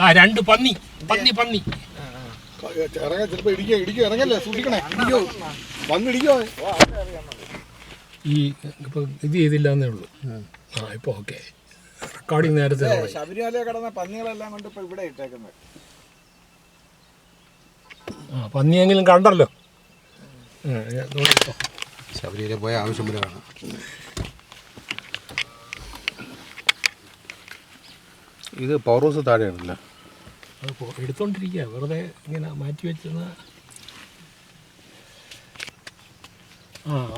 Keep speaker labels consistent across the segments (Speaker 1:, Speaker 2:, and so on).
Speaker 1: ആ രണ്ട് പന്നി പന്നി പന്നി
Speaker 2: ചിലപ്പോ ഇടിക്കോ ഇറങ്ങല്ലേ, സൂക്ഷിക്കണേ. വന്നിടിക്കോ.
Speaker 1: ഈ ഇപ്പൊ ഇത് ചെയ്തില്ല എന്നേ ഉള്ളൂ. ആ ഇപ്പൊ ഓക്കെ. റെക്കോർഡിങ് നേരത്തെ
Speaker 3: ശബരിമല കിടന്ന പന്നികളെല്ലാം കൊണ്ട് ഇപ്പൊ ഇവിടെ ഇട്ടേക്കുന്നത്.
Speaker 1: ആ പന്നിയെങ്കിലും കണ്ടല്ലോ.
Speaker 2: ശബരിമല പോയ ആവശ്യം പോലെ കാണാം. ഇത് പവർ ഹൗസ് താഴെയാണല്ലോ.
Speaker 1: അത് എടുത്തോണ്ടിരിക്കുക, വെറുതെ ഇങ്ങനെ മാറ്റി വെച്ചെന്ന.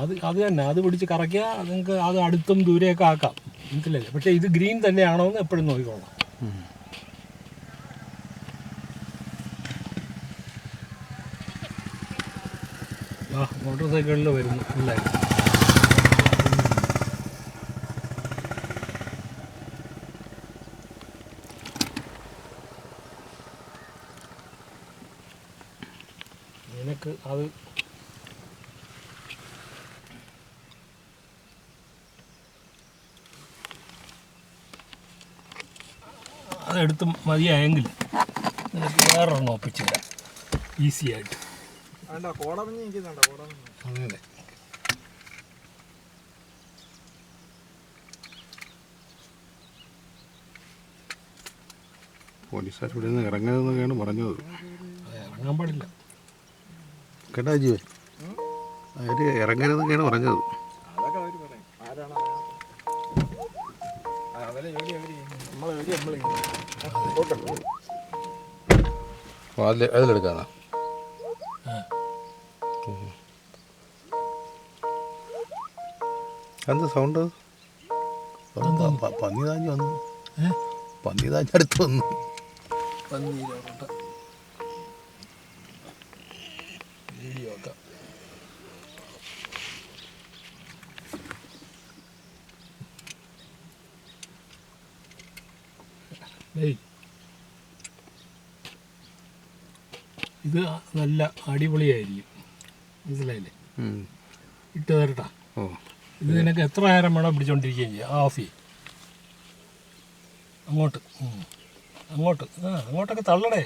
Speaker 1: അത് തന്നെ, അത് പിടിച്ച് കറക്കുക. നിങ്ങൾക്ക് അത് അടുത്തും ദൂരെയൊക്കെ ആക്കാം, മനസ്സിലല്ലേ. പക്ഷേ ഇത് ഗ്രീൻ തന്നെയാണോ എന്ന് എപ്പോഴും നോക്കിക്കോളാം. ആ മോട്ടോർ സൈക്കിളിൽ വരുന്നു എല്ലാവരും. നിനക്ക് അത് അതെടുത്ത് മതിയായെങ്കിൽ നിനക്ക് വേറൊരെണ്ണം ഒപ്പിച്ചില്ല ഈസി ആയിട്ട്. അങ്ങനെ
Speaker 2: പോലീസുകാർ ഇവിടെ നിന്ന് ഇറങ്ങരുതെന്നൊക്കെയാണ് പറഞ്ഞത്.
Speaker 1: ഇറങ്ങാൻ പാടില്ല
Speaker 2: കേട്ടാ ജീവൻ, അവര് ഇറങ്ങരുതെന്നൊക്കെയാണ് പറഞ്ഞത്. അതിലെടുക്കാന്നാ എന്ത് സൗണ്ട്? പന്നി താഞ്ഞ് വന്നു, പന്നി താഞ്ഞടുത്ത് വന്നു.
Speaker 1: വീഡിയോ ഒക്കെ ഇത് നല്ല അടിപൊളിയായിരിക്കും, മനസ്സിലായില്ലേ. ഇട്ട് തരട്ടാ. ഇത് നിനക്ക് എത്ര നേരം വേണം പിടിച്ചോണ്ടിരിക്കുകയും ചെയ്യാം. ഓഫ് ചെയ്യും. അങ്ങോട്ട് അങ്ങോട്ടൊക്കെ തള്ളടേ.